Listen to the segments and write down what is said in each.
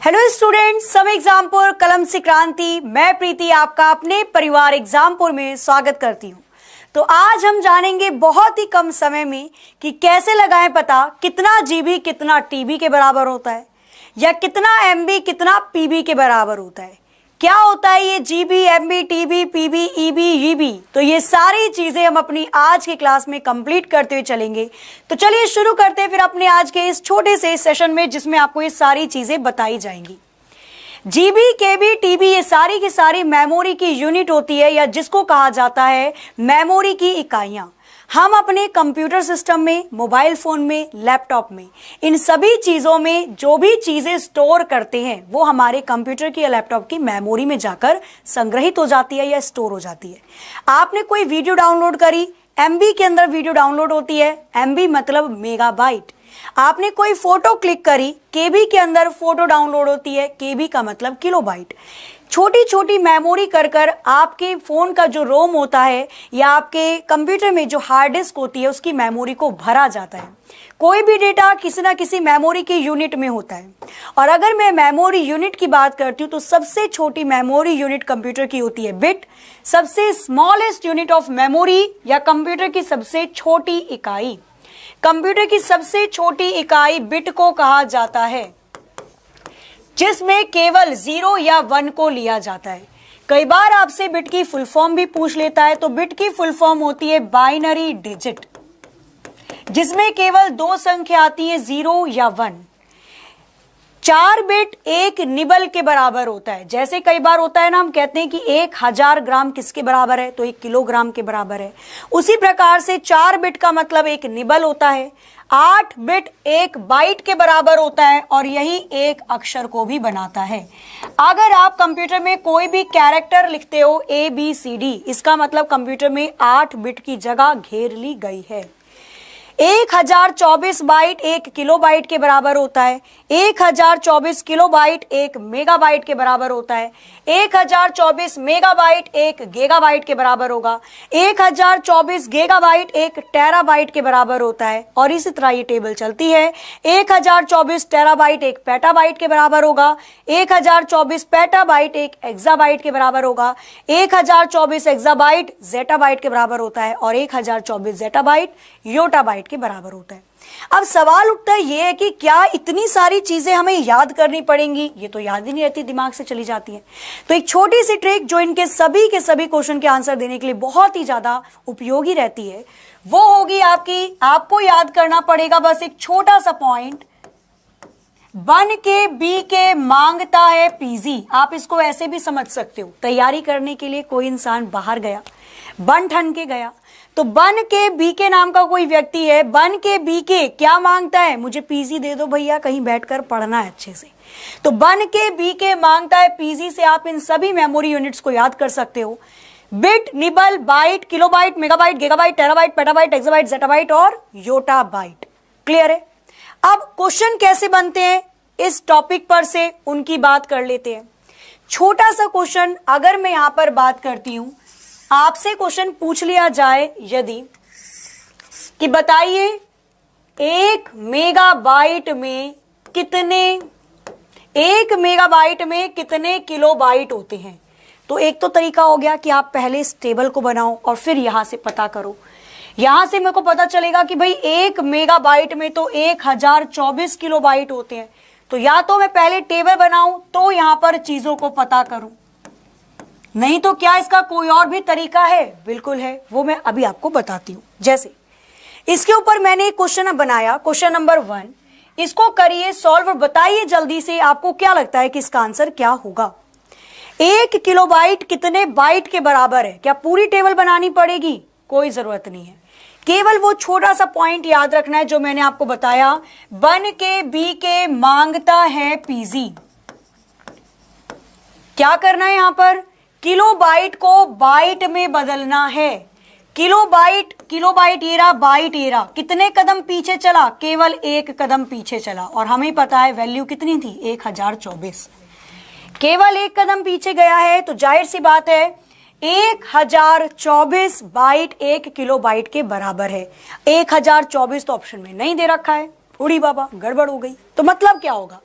Hello students, सम एग्जामपुर कलम से क्रांति। मैं प्रीति आपका अपने परिवार एग्जामपुर में स्वागत करती हूँ। तो आज हम जानेंगे बहुत ही कम समय में कि कैसे लगाएं पता कितना जीबी कितना टीबी के बराबर होता है, या कितना एमबी कितना पीबी के बराबर होता है। क्या होता है ये GB, MB, TB, PB, EB, EB. तो ये सारी चीजें हम अपनी आज की क्लास में कंप्लीट करते हुए चलेंगे। तो चलिए शुरू करते हैं फिर अपने आज के इस छोटे से सेशन में, जिसमें आपको ये सारी चीजें बताई जाएंगी। जीबी, केबी, टीबी ये सारी की सारी मेमोरी की यूनिट होती है, या जिसको कहा जाता है मेमोरी की इकाइयां। हम अपने कंप्यूटर सिस्टम में, मोबाइल फोन में, लैपटॉप में, इन सभी चीजों में जो भी चीजें स्टोर करते हैं वो हमारे कंप्यूटर की या लैपटॉप की मेमोरी में जाकर संग्रहित हो जाती है या स्टोर हो जाती है। आपने कोई वीडियो डाउनलोड करी, एमबी के अंदर वीडियो डाउनलोड होती है, एमबी मतलब मेगाबाइट। आपने कोई फोटो क्लिक करी, केबी के अंदर फोटो डाउनलोड होती है, केबी का मतलब किलोबाइट। छोटी छोटी मेमोरी कर कर आपके फोन का जो रोम होता है या आपके कंप्यूटर में जो हार्ड डिस्क होती है उसकी मेमोरी को भरा जाता है। कोई भी डेटा किसी ना किसी मेमोरी की यूनिट में होता है। और अगर मैं मेमोरी यूनिट की बात करती हूँ तो सबसे छोटी मेमोरी यूनिट कंप्यूटर की होती है बिट। सबसे स्मॉलेस्ट यूनिट ऑफ मेमोरी या कंप्यूटर की सबसे छोटी इकाई, कंप्यूटर की सबसे छोटी इकाई बिट को कहा जाता है, जिसमें केवल 0 या 1 को लिया जाता है। कई बार आपसे बिट की फुल फॉर्म भी पूछ लेता है, तो बिट की फुल फॉर्म होती है बाइनरी डिजिट, जिसमें केवल 2 संख्या आती है, 0 या 1। 4 बिट एक निबल के बराबर होता है। जैसे कई बार होता है ना, हम कहते हैं कि 1000 ग्राम किसके बराबर है, तो 1 किलोग्राम के बराबर है। उसी प्रकार से 4 बिट का मतलब एक निबल होता है। 8 बिट एक बाइट के बराबर होता है, और यही एक अक्षर को भी बनाता है। अगर आप कंप्यूटर में कोई भी कैरेक्टर लिखते हो ABCD, इसका मतलब कंप्यूटर में 8 बिट की जगह घेर ली गई है। 1024 बाइट 1 किलोबाइट के बराबर होता है। 1024 किलोबाइट 1 मेगाबाइट के बराबर होता है। 1024 मेगाबाइट 1 गीगाबाइट के बराबर होगा। 1024 गीगाबाइट 1 टेराबाइट के बराबर होता है। और इसी तरह ये टेबल चलती है। 1024 टेराबाइट 1 पेटाबाइट के बराबर होगा। 1024 पेटाबाइट 1 एक्साबाइट के बराबर होगा। 1024 एक्साबाइट जेटाबाइट के बराबर होता है, और 1024 जेटाबाइट योटाबाइट के बराबर होता है। अब सवाल उठता है ये है कि क्या इतनी सारी चीजें हमें याद करनी पड़ेंगी? ये तो याद ही नहीं रहती, दिमाग से चली जाती है। तो एक छोटी सी ट्रिक जो इनके सभी के सभी क्वेश्चन के आंसर देने के लिए बहुत ही ज्यादा उपयोगी रहती है, वो होगी आपको याद करना पड़ेगा बस एक छोटा सा पॉइंट, बन के बी के मांगता है पीजी। आप इसको ऐसे भी समझ सकते हो। तैयारी करने के लिए कोई इंसान बाहर गया, बन ठन के गया, तो बन के बी के नाम का कोई व्यक्ति है, बन के बी के क्या मांगता है, मुझे पीजी दे दो भैया, कहीं बैठकर पढ़ना है अच्छे से। तो बन के बी के मांगता है पीजी से आप इन सभी मेमोरी यूनिट्स को याद कर सकते हो। Bit, nibble, byte, kilobyte, megabyte, gigabyte, terabyte, petabyte, exabyte, zettabyte और योटाबाइट। क्लियर है? अब क्वेश्चन कैसे बनते हैं इस टॉपिक पर से उनकी बात कर लेते हैं। छोटा सा क्वेश्चन अगर मैं यहां पर बात करती हूं, आपसे क्वेश्चन पूछ लिया जाए यदि कि बताइए 1 मेगाबाइट में कितने किलोबाइट होते हैं, तो एक तो तरीका हो गया कि आप पहले इस टेबल को बनाओ और फिर यहां से पता करो। यहां से मेरे को पता चलेगा कि भाई 1 मेगाबाइट में तो 1024 किलोबाइट होते हैं। तो या तो मैं पहले टेबल बनाऊं तो यहां पर चीजों को पता करूं, नहीं तो क्या इसका कोई और भी तरीका है? बिल्कुल है, वो मैं अभी आपको बताती हूं। जैसे इसके ऊपर मैंने एक क्वेश्चन बनाया, क्वेश्चन नंबर 1, इसको करिए सॉल्व और बताइए जल्दी से आपको क्या लगता है कि इसका आंसर क्या होगा। 1 किलोबाइट कितने बाइट के बराबर है? क्या पूरी टेबल बनानी पड़ेगी? कोई जरूरत नहीं है, केवल वो छोटा सा पॉइंट याद रखना है जो मैंने आपको बताया, बन के बी के मांगता है पीजी। क्या करना है यहां पर? किलोबाइट को बाइट में बदलना है। किलोबाइट ये रहा, बाइट ये रहा। कितने कदम पीछे चला? केवल 1 कदम पीछे चला, और हमें पता है वैल्यू कितनी थी, 1024। केवल 1 कदम पीछे गया है, तो जाहिर सी बात है 1024 बाइट 1 किलोबाइट के बराबर है। 1024 तो ऑप्शन में नहीं दे रखा है, उड़ी बाबा गड़बड़ हो गई। तो मतलब क्या होगा,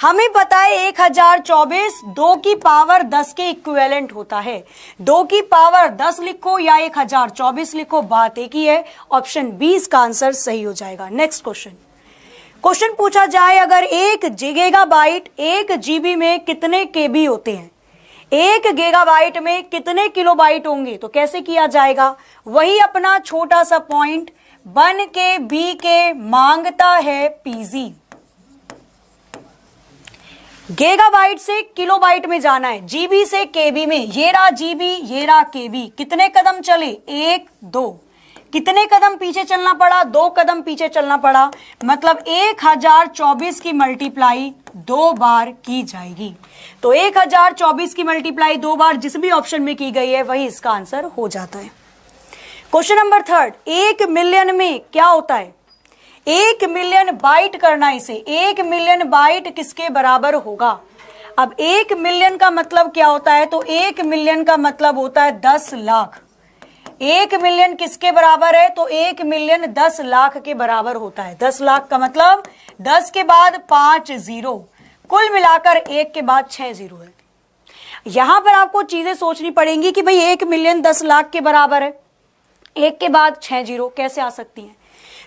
हमें पता है 1024 2 की पावर 10 के इक्विवेलेंट होता है। 2 की पावर 10 लिखो या 1024 लिखो, बात एक ही है। ऑप्शन बी इसका आंसर सही हो जाएगा। नेक्स्ट क्वेश्चन पूछा जाए, अगर 1 गीगाबाइट 1 जीबी में कितने केबी होते हैं? 1 गीगाबाइट में कितने किलोबाइट होंगे? तो कैसे किया जाएगा? वही अपना छोटा सा पॉइंट, बन के बी के मांगता है पीजी। गीगाबाइट से किलोबाइट में जाना है, जीबी से केबी में। ये रहा जीबी, ये रहा केबी। कितने कदम चले? 1 2। कितने कदम पीछे चलना पड़ा? 2 कदम पीछे चलना पड़ा। मतलब 1024 की मल्टीप्लाई 2 बार की जाएगी। तो 1024 की मल्टीप्लाई 2 बार जिस भी ऑप्शन में की गई है वही इसका आंसर हो जाता है। क्वेश्चन नंबर 3, 1 मिलियन में क्या होता है? 1 मिलियन बाइट करना इसे। 1 मिलियन बाइट किसके बराबर होगा? अब 1 मिलियन का मतलब क्या होता है? तो 1 मिलियन का मतलब होता है 10 लाख। 1 मिलियन किसके बराबर है? तो 1 मिलियन 10 लाख के बराबर होता है। 10 लाख का मतलब 10 के बाद 5 जीरो, कुल मिलाकर 1 के बाद 6 जीरो है। यहां पर आपको चीजें सोचनी पड़ेंगी कि भाई 1 मिलियन 10 लाख के बराबर है, 1 के बाद 6 जीरो कैसे आ सकती हैं?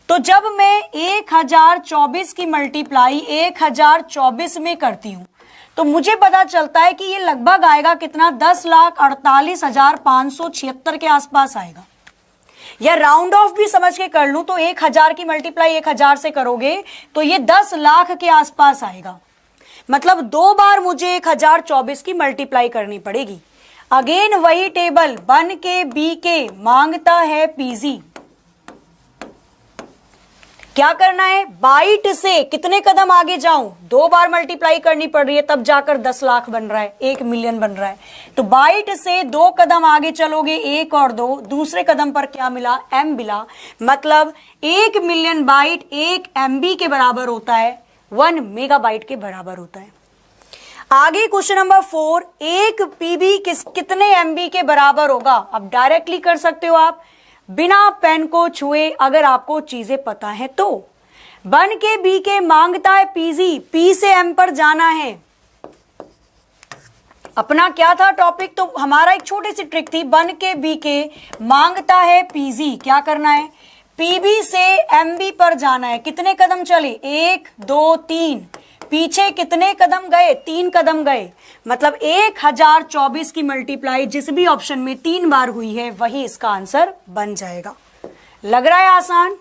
तो जब मैं 1024 की मल्टीप्लाई 1024 में करती हूं तो मुझे पता चलता है कि ये लगभग आएगा कितना? 10,48,576 के आसपास आएगा। या राउंड ऑफ भी समझ के कर लूं तो 1000 की मल्टीप्लाई 1000 से करोगे तो ये 10 लाख के आसपास आएगा। मतलब 2 बार मुझे 1024 की मल्टीप्लाई करनी पड़ेगी। अगेन वही टेबल, बन के बी के मांगता है पीजी। क्या करना है? बाइट से कितने कदम आगे जाऊं? 2 बार मल्टीप्लाई करनी पड़ रही है, तब जाकर 10 लाख बन रहा है, 1 मिलियन बन रहा है। तो बाइट से 2 कदम आगे चलोगे, 1 और 2, दूसरे कदम पर क्या मिला? एम मिला। मतलब 1 मिलियन बाइट 1 MB के बराबर होता है, 1 मेगाबाइट के बराबर होता है। आगे क्वेश्चन नंबर 4, 1 PB कितने MB के बराबर होगा? अब डायरेक्टली कर सकते हो आप, बिना पेन को छुए, अगर आपको चीजें पता है तो। बन के बी के मांगता है पीजी, पी से एम पर जाना है। अपना क्या था टॉपिक? तो हमारा एक छोटी सी ट्रिक थी, बन के बी के मांगता है पीजी। क्या करना है? पीबी से एमबी पर जाना है। कितने कदम चले? 1 2 3। पीछे कितने कदम गए? 3 कदम गए। मतलब 1024 की मल्टीप्लाई जिस भी ऑप्शन में 3 बार हुई है वही इसका आंसर बन जाएगा। लग रहा है आसान?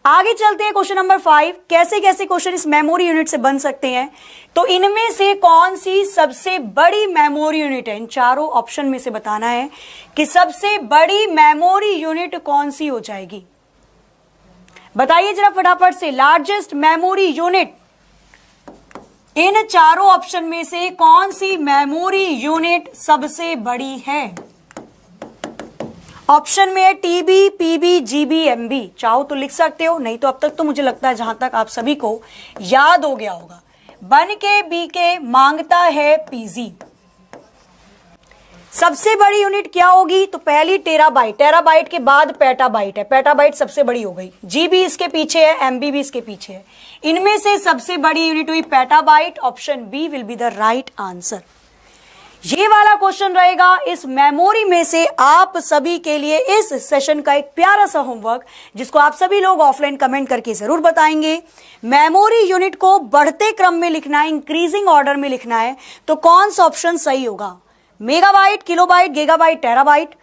आगे चलते हैं क्वेश्चन नंबर 5। कैसे कैसे क्वेश्चन इस मेमोरी यूनिट से बन सकते हैं? तो इनमें से कौन सी सबसे बड़ी मेमोरी यूनिट है? इन चारों ऑप्शन में से बताना है कि सबसे बड़ी मेमोरी यूनिट कौन सी हो जाएगी। बताइए जरा फटाफट से, लार्जेस्ट मेमोरी यूनिट। इन चारों ऑप्शन में से कौन सी मेमोरी यूनिट सबसे बड़ी है? ऑप्शन में है टीबी, पीबी, जीबी, एमबी। चाहो तो लिख सकते हो, नहीं तो अब तक तो मुझे लगता है जहां तक आप सभी को याद हो गया होगा। बन के बी के मांगता है पीजी। सबसे बड़ी यूनिट क्या होगी? तो पहली टेराबाइट, टेराबाइट के बाद पेटाबाइट है, पेटाबाइट सबसे बड़ी हो गई। जीबी इसके पीछे है, एमबी भी इसके पीछे है। इनमें से सबसे बड़ी यूनिट हुई petabyte. Option B will be the right answer. ये वाला क्वेश्चन रहेगा इस मेमोरी में से आप सभी के लिए इस सेशन का एक प्यारा सा होमवर्क, जिसको आप सभी लोग ऑफलाइन कमेंट करके जरूर बताएंगे। मेमोरी यूनिट को बढ़ते क्रम में लिखना है, इंक्रीजिंग ऑर्डर में लिखना है। तो कौन सा ऑप्शन सही होगा? Megabyte, kilobyte, gigabyte, terabyte,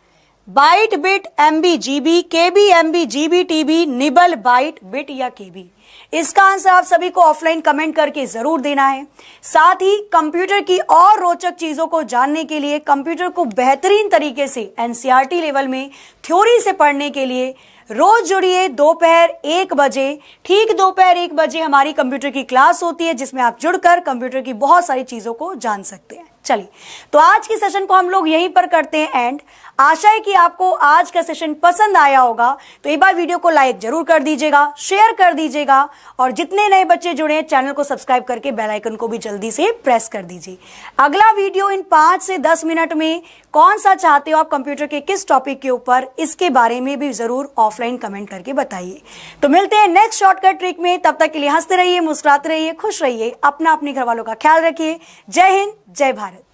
byte, bit, MB, GB, KB, MB, GB, TB, nibble, byte, bit या केबी? इसका आंसर आप सभी को ऑफलाइन कमेंट करके जरूर देना है। साथ ही कंप्यूटर की और रोचक चीजों को जानने के लिए, कंप्यूटर को बेहतरीन तरीके से एनसीईआरटी लेवल में थ्योरी से पढ़ने के लिए रोज जुड़िए दोपहर 1 बजे। ठीक दोपहर 1 बजे हमारी कंप्यूटर की क्लास होती है, जिसमें आप जुड़कर कंप्यूटर की बहुत सारी चीजों को जान सकते हैं। चलिए, तो आज की सेशन को हम लोग यहीं पर करते हैं एंड। आशा है कि आपको आज का सेशन पसंद आया होगा। तो एक बार वीडियो को लाइक जरूर कर दीजिएगा, शेयर कर दीजिएगा और जितने नए बच्चे जुड़े हैं चैनल को सब्सक्राइब करके बेल आइकन को भी जल्दी से प्रेस कर दीजिए। अगला वीडियो इन 5 से 10 मिनट में कौन सा चाहते हो आप, कंप्यूटर के किस टॉपिक के ऊपर, इसके बारे में भी जरूर ऑफलाइन कमेंट करके बताइए। तो मिलते हैं नेक्स्ट शॉर्टकट ट्रिक में, तब तक के लिए हंसते रहिए, मुस्कुराते रहिए, खुश रहिए, अपना अपने घर वालों का ख्याल रखिए। जय हिंद, जय भारत।